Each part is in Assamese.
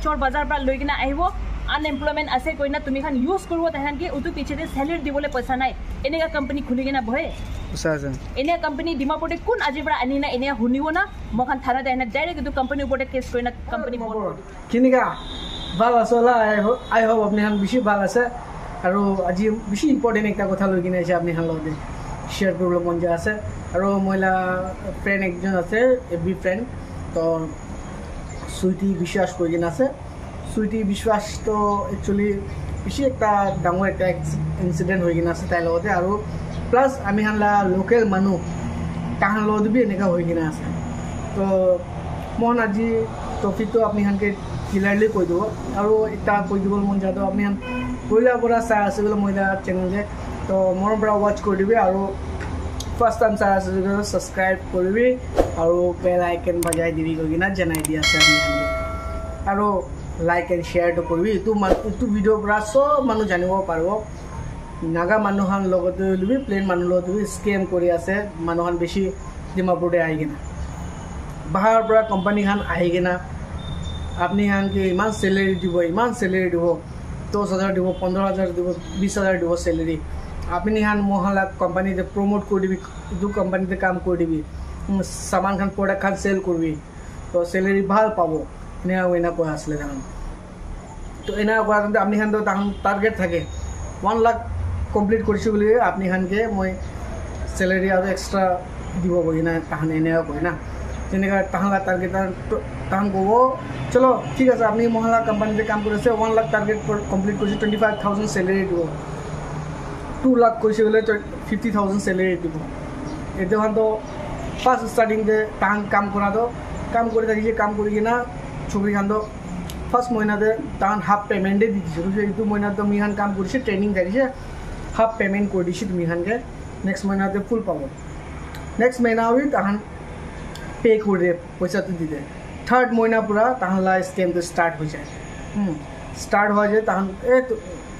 চৰ বজাৰ পৰা লৈ কিনে আহিব আনএমপ্লয়মেণ্ট আছে কৈ না তুমি খান ইউজ কৰিব তাহান কি উটো পিছতে স্যালাৰি দিবলৈ পইচা নাই এনেকা কোম্পানী খুলি কিনে বহে এনে কোম্পানী ডিমাপুৰতে কোন আজিৰ পৰা আনি না এনে শুনিব না মখান থানা দেনা ডাইৰেক্ট এইটো কোম্পানীৰ ওপৰতে কেছ কৰি না কোম্পানী কিনিকা ভাল আছলা আই হোপ আপনি হান বেছি ভাল আছে আৰু আজি বেছি ইম্পৰ্টেণ্ট একটা কথা লৈ কিনে আছে আপনি হান লগতে শ্বেয়াৰ কৰিবলৈ মন যায় আছে আৰু মহিলা ফ্ৰেণ্ড একজন আছে এভি ফ্ৰেণ্ড তো সুইটি বিশ্বাস কৰি কিনে আছে সুইটি বিশ্বাস তো একচুৱেলি বেছি একটা ডাঙৰ একটা ইনচিডেণ্ট হৈ কিনে আছে তাইৰ লগতে আৰু প্লাছ আমি হানলা লোকেল মানুহ তাহান লগত বি এনেকুৱা হৈ কিনে আছে তো মই আজি টপিকটো আপুনি হানকে ক্লিয়াৰলি কৈ দিব আৰু এটা কৈ দিবলৈ মন যায় তো আপুনি হান পহিলাৰ পৰা চাই আছে বোলে মহিলা চেনেল তো মোৰ পৰা ৱাচ কৰি দিবি আৰু ফাৰ্ষ্ট টাইম চাই আছে যদি ছাবস্ক্ৰাইব কৰিবি আৰু বেল আইকন বজাই দিবি কৈ কিনে জনাই দি আছে আৰু লাইক এণ্ড শ্বেয়াৰটো কৰিবি এইটো ভিডিঅ'ৰ পৰা চব মানুহ জানিব পাৰিব নাগা মানুহৰ লগতে ল'বি প্লেন মানুহৰ লগত স্কেম কৰি আছে মানুহৰ বেছি ডিমাপুৰতে আহি কিনে বাহিৰৰ পৰা কোম্পানীখন আহি কিনে আপুনি কি ইমান চেলেৰি দিব 10,000 দিব 15,000 দিব 20,000 দিব চেলেৰি আপুনি মহলা কোম্পানীতে প্ৰমোট কৰি দিবি এইটো কোম্পানীতে কাম কৰি দিবি সামানখন প্ৰডাক্টখন চেল কৰিবি তো চেলেৰি ভাল পাব এনে কৈ আছিলে তাহান তো এনে কৰাৰ আপুনি তাহান টাৰ্গেট থাকে 1 লাখ কমপ্লিট কৰিছোঁ বুলি আপুনি মই চেলেৰি আৰু এক্সট্ৰা দিব কৈ না তাহান এনেকুৱা কয় না তেনেকুৱা তাহান টাৰ্গেট তাহান ক'ব চলো ঠিক আছে আপুনি মহলা কোম্পানীতে কাম কৰি আছে 1 লাখ টাৰ্গেট কমপ্লিট কৰিছে 25,000 চেলেৰি দিব 2 লাখ কৰিছে বোলে 50,000 চেলেৰি দিব এইটো ফাৰ্ষ্ট ষ্টাৰ্টিংতে তাহান কাম কৰাটো কাম কৰি থাকিছে কাম কৰি কিনা ছবিখান ফাৰ্ষ্ট মহিনাতে তাহান হাফ পেমেণ্টে দি দিছে এইটো মহিনাত তুমিখান কাম কৰিছে ট্ৰেইনিং থাকিছে হাফ পেমেণ্ট কৰি দিছে তুমিখানকে নেক্সট মহিনাতে ফুল পাব নেক্সট মহিনা তাহান পে কৰি দিয়ে পইচাটো দি দিয়ে থাৰ্ড মহিনাৰ পৰা তাহানলা স্কেমটো ষ্টাৰ্ট হৈ যায় ষ্টাৰ্ট হয় যে তাহান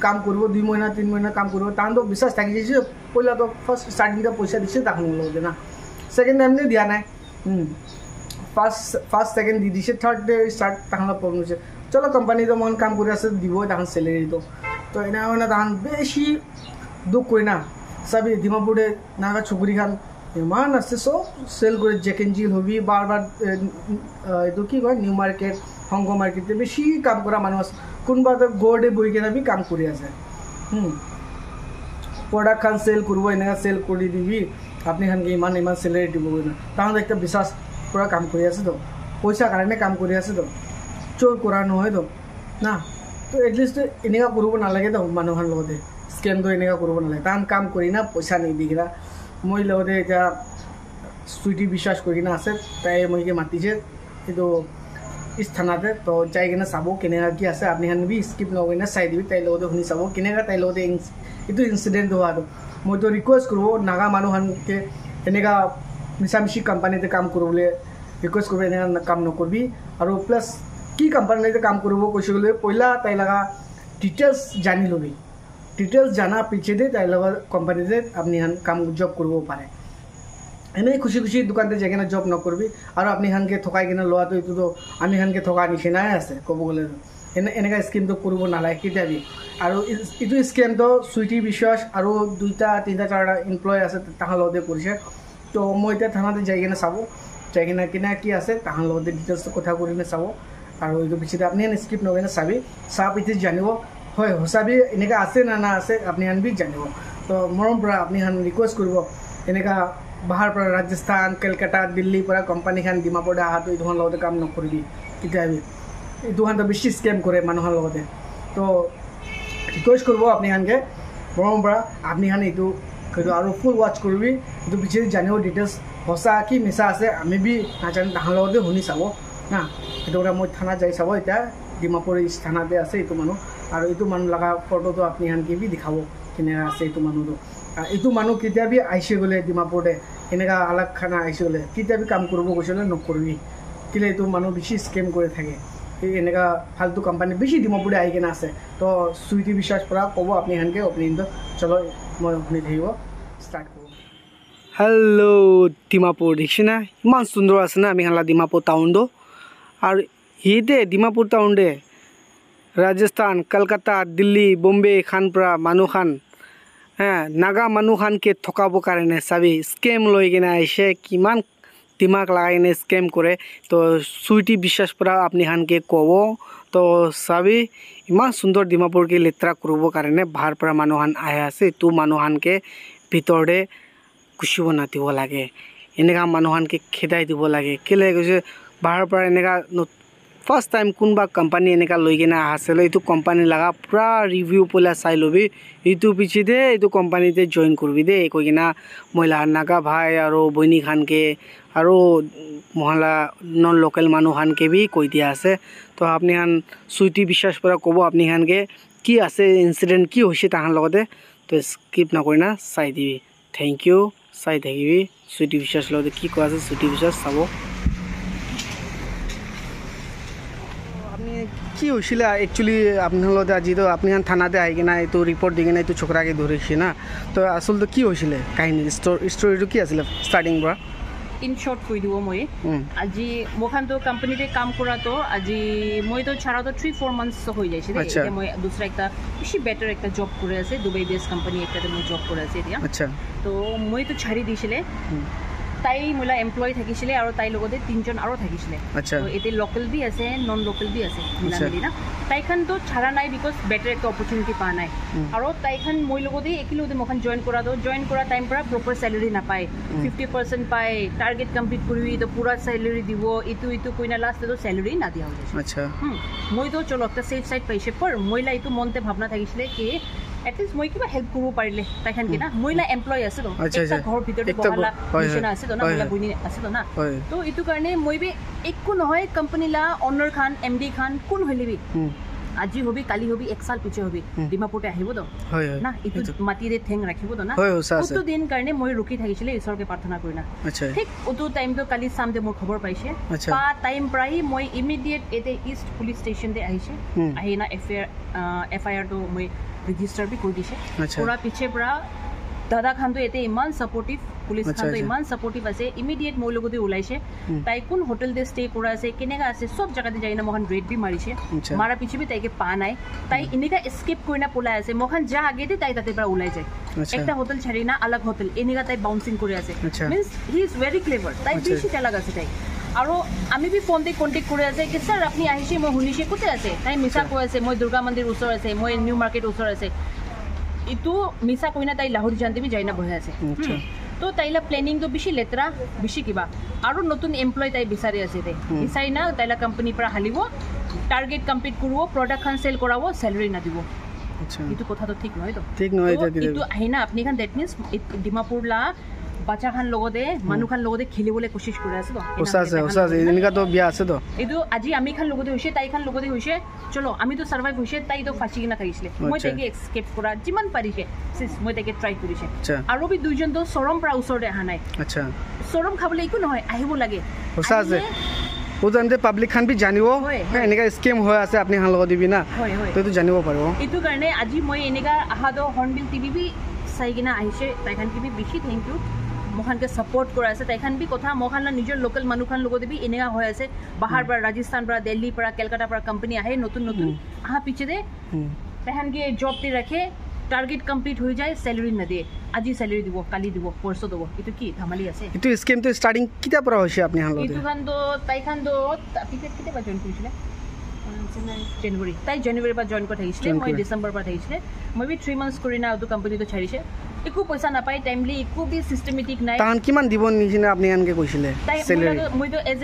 কাম কৰিব 2 মহিনা 3 মহিনা কাম কৰিব তাহানতো বিশ্বাস থাকি যাইছে পহিলাতো ফাৰ্ষ্ট ষ্টাৰ্টিংতে পইচা দিছে তাহান লগতে না ছেকেণ্ড টাইমতে দিয়া নাই ফাৰ্ষ্ট ছেকেণ্ড দি দিছে থাৰ্ড ডে ষ্টাৰ্ট তাহানলা প্ৰব্লেম হৈছে চলো কোম্পানীটো মই কাম কৰি আছে দিবই তাহান চেলেৰিটো তো এনে মানে তাহান বেছি দুখ কৰি না চাবি ডিমাপুৰতে নাগা চুকুৰিখান ইমান আছে চব চেল কৰি জেকেঞ্জিল হবি বাৰ এইটো কি কয় নিউ মাৰ্কেট সংঘ মাৰ্কেটতে বেছি কাম কৰা মানুহ আছে কোনোবা গড়ে বহি কিনে বি কাম কৰি আছে প্ৰডাক্টখন চেল কৰিব এনেকুৱা চেল কৰি দিবি আপুনি ইমান চেলেৰি দিব না তাহাঁত একটা বিশ্বাস পৰা কাম কৰি আছে তো পইচা কাৰণে কাম কৰি আছে তো চোৰ কৰা নহয় তো না তো এটলিষ্ট এনেকুৱা কৰিব নালাগে তো মানুহৰ লগতে স্কেমটো এনেকুৱা কৰিব নালাগে তাহান কাম কৰি না পইচা নিদি কিনা মই লগতে এতিয়া সুইটি বিশ্বাস কৰি কিনে আছে তাই মইকে মাতিছে এইটো থানাতে তো যাই কিনে চাব কেনেকুৱা কি আছে আপুনি বি স্কিপ নকৰি কিনে চাই দিবি তাইৰ লগতে শুনি চাব কেনেকুৱা তাইৰ লগতে এইটো ইনচিডেণ্ট হোৱাটো মইতো ৰিকুৱেষ্ট কৰিব নাগা মানুহকে এনেকুৱা মিছামিছি কোম্পানীতে কাম কৰিবলৈ ৰিকুৱেষ্ট কৰিব এনেকুৱা কাম নকৰিবি আৰু প্লাছ কি কোম্পানীতে কাম কৰিব কৈছে গ'লে পহিলা তাই লগা ডিটেইলছ জানি ল'বি ডিটেইলছ জানাৰ পিছতে তাইৰ লগত কোম্পানীতে আপুনি কাম জব কৰিব পাৰে এনেই খুচি দোকানতে যাই কিনে জব নকৰিবি আৰু আপুনি ঠকাই কিনে লোৱাটো এইটোতো আমি ঠকা নিচিনাই আছে ক'ব গ'লে এনেকুৱা স্কিমটো কৰিব নালাগে কেতিয়াবি আৰু এইটো স্কিমটো সুইটি বিশ্বাস আৰু 2টা 3টা 4টা এমপ্লয় আছে তাহাৰ লগতে কৰিছে তো মই এতিয়া থানাতে যাই কিনে চাব যাই কিনে কি আছে তাহাৰ লগতে ডিটেইলছটো কথা কৰি কিনে চাব আৰু এইটো পিছতে আপুনি স্কিপ নকৰি কিনে চাবি চাহ পিঠি জানিব হয় সঁচাবি এনেকুৱা আছে না আছে আপুনি বি জানিব তো মৰম পৰা আপুনি ৰিকুৱেষ্ট কৰিব এনেকুৱা বাহিৰৰ পৰা ৰাজস্থান কলকাতা দিল্লীৰ পৰা কোম্পানীখন ডিমাপুৰতে অহাটো এইটোৰ লগতে কাম নকৰিবি কেতিয়াবি এইটোখনতো বেছি স্কেম কৰে মানুহৰ লগতে তো ৰিকুৱেষ্ট কৰিব আপুনি মৰম পৰা আপুনি এইটো আৰু ফুল ৱাচ কৰিবি এইটো পিছতে জানিব ডিটেইলছ সঁচা কি মিছা আছে আমি বি নাজানো তাহাৰ লগতে শুনি চাব না সেইটো কথা মই থানাত যাই চাব এতিয়া ডিমাপুৰ থানাতে আছে এইটো মানুহ আৰু এইটো মানুহ লগা ফটোটো আপুনি বি দেখাব কেনেকুৱা আছে এইটো মানুহটো এইটো মানুহ কেতিয়াবি আহিছে গ'লে ডিমাপুৰতে এনেকুৱা আলাগ খানা আহিছে গ'লে কেতিয়াবি কাম কৰিব গৈছে নকৰিবি কেলৈ এইটো মানুহ বেছি স্কেম কৰি থাকে এই এনেকুৱা ফাল্টু কোম্পানী বেছি ডিমাপুৰতে আহি কিনে আছে তো সুইটি বিশ্বাস পৰা ক'ব আপুনি অপিনিয়নটো চলো মই শুনি থাকিব ষ্টাৰ্ট কৰোঁ হেল্ল' ডিমাপুৰ দেখিছে ইমান সুন্দৰ আছে না আমি ডিমাপুৰ টাউনটো আৰু সেইতে ডিমাপুৰ টাউনতে राजस्थान कलकत्ता दिल्ली बम्बे खान পৰা মানুহ খান नागा মানুহ খান কে ঠকাব কাৰণে চাবি স্কেম লৈ কিনে আইছে কিমান दिमाग लगाइने स्कैम करे तो सुईटी विश्वास पर अपनी हान के कब तो सभी इमान सुंदर डिमापुर के लेत्रा करब कारण बाहर पर मानुहान आया से तू मानुहान के भितरे कुछ बना দিব লাগে এনেকা मानुहान के खेदाई দিব লাগে केले কৈছে बाहर पर এনেका फर्स्ट टाइम कोनबा कंपनी এনেকা লৈ কিনা আছিলে এইটো कंपनी लगा पूरा रिव्यू पहला চাই লবি এইটো পিছে দে এইটো कंपनीতে জয়েন করবি দে কই কিনা মহিলা নাগা ভাই আর বইনি খান के আৰু মহলা নন লোকাল মানুহ খান के भी কই দিয়া আছে তো আপনি হান সুইটি বিশ্বাস পৰা কব আপনি হান के কি আছে ইনসিডেন্ট কি হৈছে তাহান লগতে তো স্কিপ না কই না চাই দিবি থ্যাংক ইউ চাই থাকিবি সুইটি বিশ্বাস লগতে কি কোৱা আছে সুইটি বিশ্বাস চাব কি হৈছিল একচুয়ালি আপনার লগত আজি তো আপনি থানাতে আহি কিনা এইটো রিপোর্ট দি কিনা এইটো ছোকরাকে ধরেছি না তো আসলে কি হৈছিল কাহিনী স্টোরিটো কি আছিল স্টার্টিং পৰা इन शॉर्ट কৈ দিব মই আজি মোখান তো কোম্পানিতে কাম কৰা তো আজি মই তো ছাড়া তো 3-4 মান্থস হৈ যাইছে এতিয়া মই দুসরা একটা বেশি বেটার একটা জব করে আছে দুবাই বেস কোম্পানি একটাতে মই জব করে আছে এতিয়া আচ্ছা তো মই তো ছাড়ি দিছিলে তাই মোলা এমপ্লয় থাকিছিলে আৰু তাই লগতে তিনজন আৰু থাকিছিলে তো এতে লোকাল বি আছে নন লোকাল বি আছে মিলামিলি না তাইখান তো ছাড়া নাই বিকজ বেটার একটা অপরচুনিটি পা নাই আৰু তাইখান মই লগতে একিলোতে মখান জয়েন কৰা টাইম পৰা প্ৰপাৰ স্যালাৰি না পায় 50% পায় টাৰ্গেট কমপ্লিট কৰিবি তো পুরা স্যালারি দিব ইটো কইনা লাস্টে তো স্যালারি না দিয়া হৈছে আচ্ছা মই তো চলো একটা সেফ সাইড পাইছে পর মইলা ইটো মনতে ভাবনা থাকিছিলে কি এটলিস্ট মই কিবা হেল্প কৰিব পাৰিলে তাইখান কি না মইলা এমপ্লয় আছে তো একটা ঘৰ ভিতৰতে বহালা নিচিনা আছে তো না মইলা বুনি আছে তো না তো ইটো কাৰণে মই বি একো নহয় কোম্পানি লা অনার খান এমডি খান কোন হলিবি আজি হবি কালি হবি এক সাল পিছে হবি ডিমাপুৰতে আহিব তো না ইটো মাটিৰে ঠেং ৰাখিব তো না উটো দিন কাৰণে মই ৰখি থাকিছিলে ঈশ্বৰকে প্ৰাৰ্থনা কৰি না ঠিক উটো টাইম তো কালি সামতে মোৰ খবৰ পাইছে পা টাইম প্ৰায় মই ইমিডিয়েট এতে ইষ্ট পুলিশ স্টেশন দে আহিছে আহি না এফআইআর তো মই ৰেজিষ্টাৰ বি কৰি দিছে পুৰা পিছে পৰা দাদা খান তো এতে ইমান সাপোর্টিভ পুলিশ খান তো ইমান সাপোর্টিভ আছে ইমিডিয়েট মই লগতে ওলাইছে তাই কোন হোটেল দে স্টে কৰা আছে কেনেকা আছে সব জায়গাতে যাই না মহান ৰেড বি মাৰিছে মাৰা পিছে বি তাইকে পা নাই তাই এনেকা এস্কেপ কৰি না পলাই আছে মহান যা আগেতে তাই তাতে পৰা ওলাই যায় একটা হোটেল ছাড়ি না আলাগ হোটেল এনেকা তাই বাউন্সিং কৰি আছে মিন্স হি ইজ ভেৰি ক্লেভাৰ তাই বেশি চালাক আছে তাই আৰু আমি বি ফোন দে কন্টেক্ট কৰি আছে কি স্যার আপনি আহিছে মই শুনিছে কোতে আছে তাই মিছা কৈ আছে মই দুৰ্গা মন্দিৰ ওচৰ আছে মই নিউ মাৰ্কেট ওচৰ আছে ইটো মিছা কইনা তাই লাহোর জানতে বি যাইনা বহে আছে তো তাইলা প্ল্যানিং তো বেশি লেতরা বেশি কিবা আৰু নতুন এমপ্লয় তাই বিচাৰি আছে তাই বিচাৰি না তাইলা কোম্পানি পৰা হালিব টাৰ্গেট কমপ্লিট কৰিব প্ৰোডাক্ট খান সেল কৰাব স্যালারি না দিব আচ্ছা ইটো কথা তো ঠিক নহয় তো ঠিক নহয় ইটো আহিনা আপনি খান দ্যাট মিন্স ডিমাপুৰ লা বাচ্চা খান লগতে মানুহ খান লগতে খেলিবলে কোশিশ কৰি আছে তো ওসাছে এনেকা তো বিয়া আছে তো এটো আজি আমি খান লগতে হৈছে তাই খান লগতে হৈছে চলো আমি তো সার্ভাইভ হৈছে তাই তো ফাঁসি কিনা থাকিছিলে মই তাইকে এস্কেপ কৰা যিমান পাৰিছে সিস মই তাইকে ট্ৰাই কৰিছে আৰু বি দুইজন তো চৰম পৰা ওচৰতে আহা নাই আচ্ছা চৰম খাবলৈ একো নহয় আহিব লাগে ওসাছে ওজনতে পাব্লিক খান বি জানিব এনেকা স্কেম হৈ আছে আপনি হান লগত দিবি না তো জানিব পাৰিব ইটো কাৰণে আজি মই এনেকা আহা তো হৰ্নবিল টিভি বি চাই কিনা আহিছে তাই খান কি বি বেছি থ্যাংক ইউ মখানকে সাপোর্ট কৰা আছে তাইখান বি কথা মখানলা নিজৰ লোকাল মানুখান লগতে বি এনেকা হৈ আছে বাহাৰ পৰা ৰাজস্থান পৰা দিল্লী পৰা কলকাতা পৰা কোম্পানি আহে নতুন নতুন আহা পিছে দে তাইখানকে জব তে ৰাখে টাৰ্গেট কমপ্লিট হৈ যায় স্যালাৰি না দিয়ে আজি স্যালাৰি দিব কালি দিব পৰসো দিব ইটো কি ধামালি আছে ইটো স্কিম তো স্টাৰ্টিং কিটা পৰা হৈছে আপনি হান লগতে ইটো খান তো তাইখান তো পিছে কিটা বা জয়েন কৰিছিলে জানুৱাৰী তাই জানুৱাৰী পৰা জয়েন কৰি থাকিছিলে মই ডিসেম্বৰ পৰা থাকিছিলে মই বি 3 মান্থস কৰি না আৰু কোম্পানি তো ছাড়িছে একো পয়সা না পাই টাইমলি একো বি সিস্টেমেটিক নাই তান কিমান দিব নিচিনা আপনি আনকে কৈছিলে স্যালারি মই তো এজ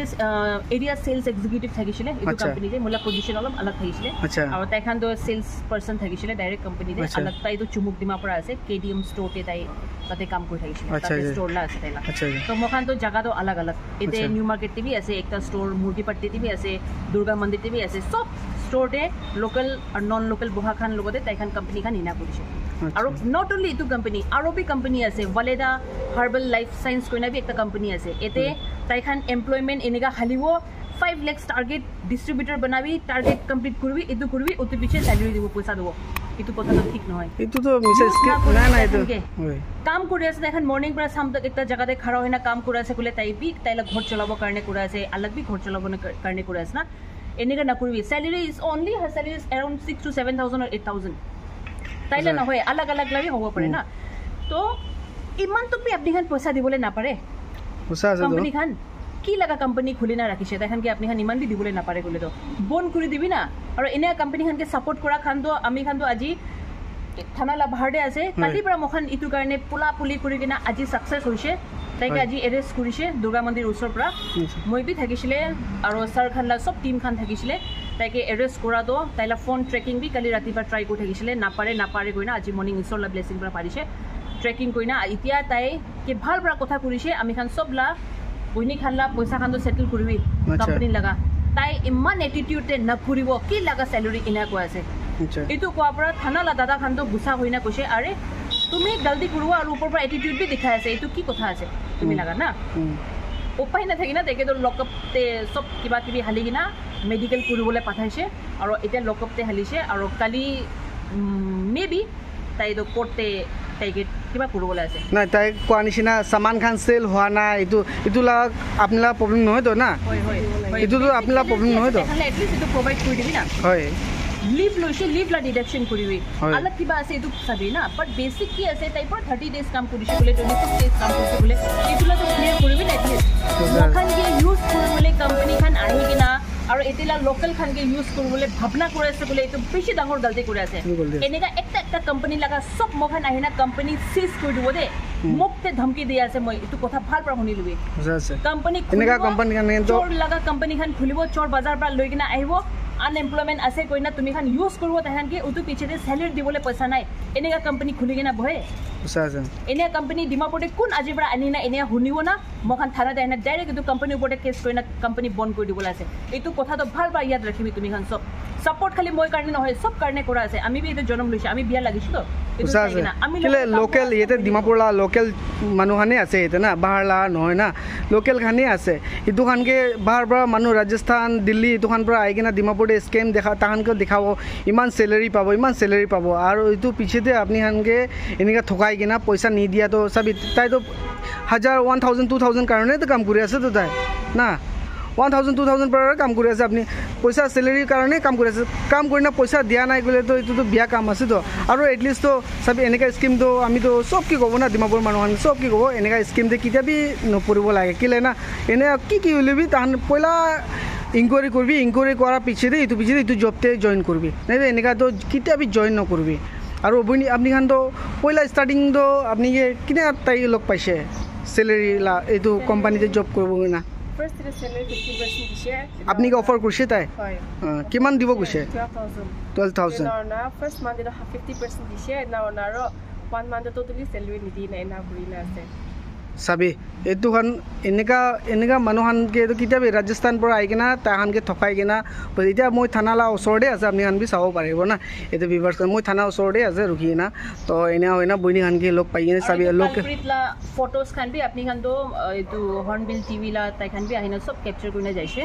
এরিয়া সেলস এক্সিকিউটিভ থাকিছিলে এই কোম্পানিতে মোলা পজিশন অলপ আলাগ থাকিছিলে আৰু তাইখান তো সেলস পাৰসন থাকিছিলে ডাইৰেক্ট কোম্পানিতে আলাগ তাই তো চুমুক দিমা পৰা আছে কেডিএম স্টোৰতে তাই তাতে কাম কৰি থাকিছিলে তাতে স্টোর লা আছে তাইলা তো মখান তো জায়গা তো আলাগ আলাগ এতে নিউ মার্কেট টিভি আছে একটা স্টোর মুরগিপাট্টি টিভি আছে দুর্গা মন্দির টিভি আছে সব স্টোরতে লোকাল আর নন লোকাল বহা খান লগতে তাইখান কোম্পানি খান ইনা কৰিছে আৰু নট অনলি ইটো কোম্পানি আৰু বি কোম্পানি আছে ওয়ালেদা হার্বাল লাইফ সায়েন্স কইনা বি একটা কোম্পানি আছে এতে তাইখান এমপ্লয়মেন্ট এনেকা হালিব 5 লাখ টার্গেট ডিস্ট্রিবিউটর বানাবি টার্গেট কমপ্লিট করবি ইটো করবি ওতে পিছে স্যালারি দিব পয়সা দেব ইটো কথা তো ঠিক নহয় ইটো তো মিসেস না না ইটো কাম কৰি আছে এখন মৰ্নিং পৰা শাম তক একটা জায়গাতে খড়া হয় না কাম কৰি আছে কলে তাই বি তাইলা ঘৰ চলাব কাৰণে কৰি আছে আলগ বি ঘৰ চলাব কাৰণে কৰি আছে না এনেকৈ নকৰিবি celery is only her celery is around 6 to 7,000 or 8,000 তাইলে নহয় আলাগ আলাগ লাগি হ'ব পাৰে না তো ইমানটো আপুনি খান পইচা দিবলৈ নাপাৰে কোম্পানী খান কি লগা কোম্পানী খুলি না ৰাখিছে তাইখান কি আপুনি খান ইমান বি দিবলৈ নাপাৰে ক'লে তো বন্ধ কৰি দিবি না আৰু এনে কোম্পানী খানকে ছাপোৰ্ট কৰা খানটো আমি খানটো আজি থানালা বাহাৰতে আছে কালিৰ পৰা মখান ইটো কাৰণে পুলা পুলি কৰি কিনা আজি ছাকচেছ হৈছে তাইকে আজি এৰেষ্ট কৰিছে দুৰ্গা মন্দিৰ ওচৰৰ পৰা মই বি থাকিছিলে আৰু ছাৰ খানলা সব টিম খান থাকিছিলে তাইকে এৰেষ্ট কৰাটো তাইলা ফোন ট্ৰেকিং বি কালি ৰাতিপুৱা ট্ৰাই কৰি থাকিছিলে নাপাৰে গৈ না আজি মৰ্নিং ঈশ্বৰৰ ব্লেছিং পৰা পাৰিছে ট্ৰেকিং কৰি না এতিয়া তাই কি ভাল ভাল কথা কৰিছে আমি খান সবলা বহিনী খানলা পইচা খানটো সেটেল কৰিবি কোম্পানী লগা তাই ইমান এটিটিউডে নকৰিব কি লগা চেলেৰি এনেকুৱা আছে এইটো কোৱাৰ পৰা থানালা দাদা খানটো গুচা হৈ না কৈছে আৰে তুমি গলতি কৰোৱা আৰু ওপৰৰ পৰা এটিটিউড বি দেখাই আছে এইটো কি কথা আছে তুমি লগা না উপায় নাথাকি না তেখেতো লকআপতে সব কিবা কিবি হালি কিনা মেডিকেল কৰিবলৈ পঠাইছে আৰু এতিয়া লকআপতে হালিছে আৰু কালি মে বি তাইতো কোৰ্টে তাইকে কিবা কৰিবলৈ আছে নাই তাই কোৱা নিচিনা সামান খান চেল হোৱা নাই এইটো লাগ আপোনালা প্ৰব্লেম নহয় তো না এইটোতো আপোনালা প্ৰব্লেম নহয় তো এটলিষ্ট এইটো প্ৰভাইড কৰি দিবি না হয় লিভ লৈছে লিভ লা ডিডাকশ্যন কৰিবি অলপ কিবা আছে এইটো চাবি না বাট বেছিক কি আছে তাই পৰা 30 ডেজ কাম কৰিছে বোলে 26 ডেজ কাম কৰিছে বোলে এইটোলা তো ক্লিয়াৰ কৰিবি না এটলিষ্ট মখান কি ইউজ কৰিবলৈ কোম্পানী খান আহি কিনা আৰু এতিলা লোকেল খানকে ইউজ কৰিবলৈ ভাবনা কৰি আছে বোলে এইটো বেছি ডাঙৰ গলতি কৰি আছে এনেকা একটা কোম্পানী লগা সব মখান আহি না কোম্পানী সিজ কৰি দিব দে মুক্তে ধমকি দি আছে মই এইটো কথা ভাল পৰা শুনি লবি কোম্পানী এনেকা কোম্পানী খান চোৰ লগা কোম্পানী খান খুলিব চোৰ বজাৰ পৰা লৈ কিনা আহিব আনএমপ্লয়মেন্ট আছে কইনা তুমি খান ইউজ কৰিব তাহান কি উটো পিছতে স্যালাৰি দিবলৈ পইচা নাই এনেকা কোম্পানী খুলি কিনা বহে এনে কোম্পানী ডিমাপুৰতে কোন আজি পৰা আনি না এনে শুনিব না মখান থানাতে আহি না ডাইৰেক্ট এইটো কোম্পানীৰ ওপৰতে কেছ কৰি না কোম্পানী বন্ধ কৰি দিবলৈ আছে এইটো কথাটো ভাল বা ইয়াত ৰাখিবি তুমি খান সব সাপোৰ্ট খালি মই কাৰণে নহয় সব কাৰণে কৰা আছে আমি বি এইটো জনম লৈছে আমি বিয়া লাগিছো তো আমি লোকেল ইয়াতে ডিমাপুৰলা লোকেল মানুহখানে আছে ইয়াতে না বাহাৰলা নহয় না লোকেল খানে আছে এইটো খানকে বাহাৰ পৰা মানুহ ৰাজস্থান দিল্লী এইটো খান পৰা আহি কিনা ডিমাপুৰতে স্কেম দেখা তাহানকে দেখাব ইমান চেলেৰি পাব আৰু এইটো পিছতে আপুনি খানকে এনেকৈ ঠকাই কিনা পইচা নিদিয়াতো চাবি তাইতো 1000 1000 2000 কাৰণেতো কাম কৰি আছে তো তাই না 1000 2000 পৰা কাম কৰি আছে আপুনি পইচা চেলেৰিৰ কাৰণে কাম কৰি আছে কাম কৰি না পইচা দিয়া নাই গ'লে তো এইটোতো বিয়া কাম আছে তো আৰু এটলিষ্ট তো চাবি এনেকা স্কিমটো আমিতো চব কি ক'ব না ডিমাপুৰ মানুহখন চব কি ক'ব এনেকা স্কিমটো কেতিয়াবি নপৰিব লাগে কেলে না এনে কি উলিবি তাহান পইলা ইনকুৱাৰী কৰিবি ইনকুৱাৰী কৰাৰ পিছতে এইটো জবতে জইন কৰিবি নাই এনেকাতো কেতিয়াবি জইন নকৰিবি আৰু আপুনি খান তো পইলা ষ্টাৰ্টিংটো আপুনি কিনে তাই লগ পাইছে চেলেৰি এইটো কোম্পানীতে জব কৰিব না First the salary 50% দিছে আপনি কি অফার করছে তাই হয় কিমান দিব কইছে 12000 না ফার্স্ট মান্থ এটা 50% দিছে না ওনারো 1 মান্থ টোটালি স্যালারি নিদি না না বুইনা আছে সাবি এতুখান এনেকা মানুহখানকে কিতাবি ৰাজস্থান পৰা আহি কিনা তাহানকে ঠকাই কিনা এতিয়া মই থানালা ওচৰতে আছে আপুনি খান বি চাব পাৰিব না এইটো বিভাৰ্ছ মই থানা ওচৰতে আছে ৰখি কিনা তো এনে হয় না বইনি খানকে লগ পাই কিনে চাবি লোক ফটোজ খান বি আপনি খান তো এইটো হৰ্নবিল টিভি লা তাই খান বি আহিনা সব ক্যাপচাৰ কৰি যাইছে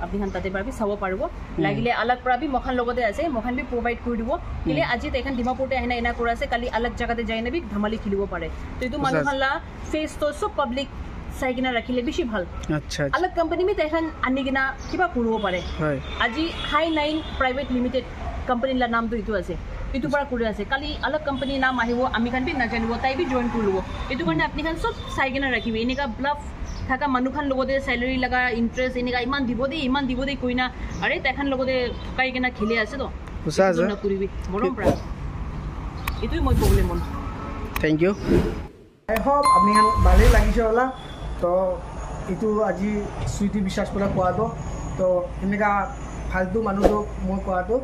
আপনি খান তাতে পাৰবি চাব পাৰিব লাগিলে আলাগ পৰা বি মখান লগতে আছে মখান বি প্ৰভাইড কৰি দিব কিলে আজি তাই খান ডিমাপুৰতে আহিনা এনা কৰা আছে কালি আলাগ জাগাতে যাই না বি ধমালি খেলিব পাৰে তো এইটো মানুহখানলা ফেস তো সব পাব্লিক চাই কিনা ৰাখিলে বেছি ভাল আচ্ছা আলাগ কোম্পানী মি তেখান আনি কিনা কিবা কৰিব পাৰে আজি হাই 9 প্ৰাইভেট লিমিটেড কোম্পানী লা নাম তো ইটো আছে ইটো পৰা কৰি আছে কালি আলাগ কোম্পানী নাম আহিব আমি খান বি নাজানিব তাই বি জয়েন কৰিব ইটো কাৰণে আপনি খান সব চাই কিনা ৰাখিবি এনেকা ব্লাফ থাকা মানুহখান লগতে স্যালাৰি লগা ইন্টাৰেষ্ট এনেকা ইমান দিব দে কইনা আৰে তেখান লগতে ঠকাই কিনা খেলি আছে তো উসা আছে না কৰিবি মৰম পৰা ইটোই মই প্ৰব্লেম মন থ্যাংক ইউ আই হোপ আপনি ভালেই লাগিছে ওলা তো এইটো আজি সুইটি বিশ্বাস পৰা কোৱাটো তো এনেকা ফালতু মানুহটো মই কোৱাটো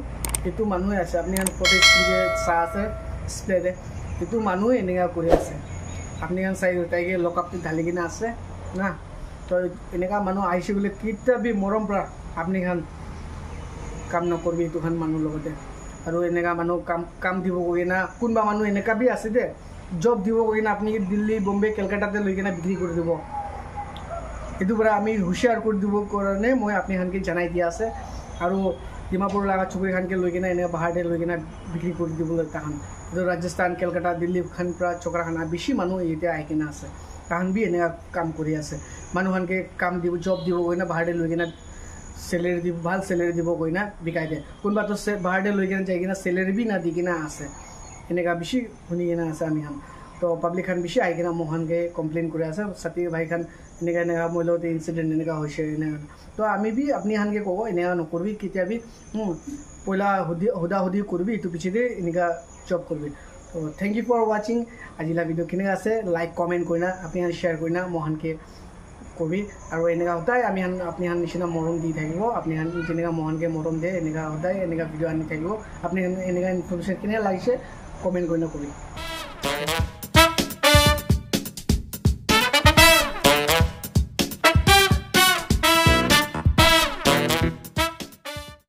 এইটো মানুহে আছে আপনি প্ৰটেক্ট যে চাহ আছে স্প্ৰেডে এইটো মানুহে এনেকা কৰি আছে আপনি চাই তাইকে লকআপটো ঢালি কিনে আছে না তো এনেকা মানুহ আহিছে বোলে কিতাবি মৰম পৰা আপনি কাম নকৰিবি এইটো খান মানুহ লগতে আৰু এনেকা মানুহ কাম দিব গৈ না কোনোবা মানুহ এনেকা বি আছে দে জব দিব গৈ না আপনি দিল্লী বম্বে কলকাতাতে লৈ কিনে বিক্ৰী কৰি দিব এইটো পৰা আমি হুঁচিয়াৰ কৰি দিব কাৰণে মই আপনি খানকে জনাই দিয়া আছে আৰু ডিমাপুৰ লগা চুবুৰী খানকে লৈ কিনে এনেকৈ বাহাৰতে লৈ কিনে বিক্ৰী কৰি দিবলৈ তাহান এইটো ৰাজস্থান কলকাতা দিল্লী খান পৰা চক্ৰাখানা বেছি মানুহ এতিয়া আহি কিনে আছে তাহান বি এনেকুৱা কাম কৰি আছে মানুহখানকে কাম দিব জব দিব গৈ না বাহাৰতে লৈ কিনে চেলেৰি দিব ভাল চেলেৰি দিব কৈ না বিকাই দিয়ে কোনোবাতো বাহিৰতে লৈ কিনে যাই কিনে চেলেৰি বি না দি কিনে আছে এনেকুৱা বেছি শুনি কিনে আছে আমি খান তো পাব্লিক খান বেছি আহি কিনে মোহনকে কমপ্লেইন কৰি আছে ছাতি ভাই খান এনেকুৱা এনেকুৱা মোৰ লগতে ইনচিডেণ্ট এনেকুৱা হৈছে এনেকুৱা তো আমি বি আপুনি খানকে ক'ব এনেকুৱা নকৰিবি কেতিয়াবি পইলা সুধি কৰিবি ইটো পিছতে এনেকুৱা জব কৰিবি তো থেংক ইউ ফৰ ৱাচিং আজিলা ভিডিঅ' কেনেকুৱা আছে লাইক কমেণ্ট কৰি না আপুনি শ্বেয়াৰ কৰি না মোহনকে কবি আৰু এনেকুৱা সদায় আমি আপুনি নিচিনা মৰম দি থাকিব আপুনি যেনেকুৱা মোহনকে মৰম দিয়ে এনেকুৱা সদায় এনেকুৱা ভিডিঅ' আনি থাকিব আপুনি এনেকুৱা ইনফৰমেশ্যন কেনেকুৱা লাগিছে কমেণ্ট কৰি না কবি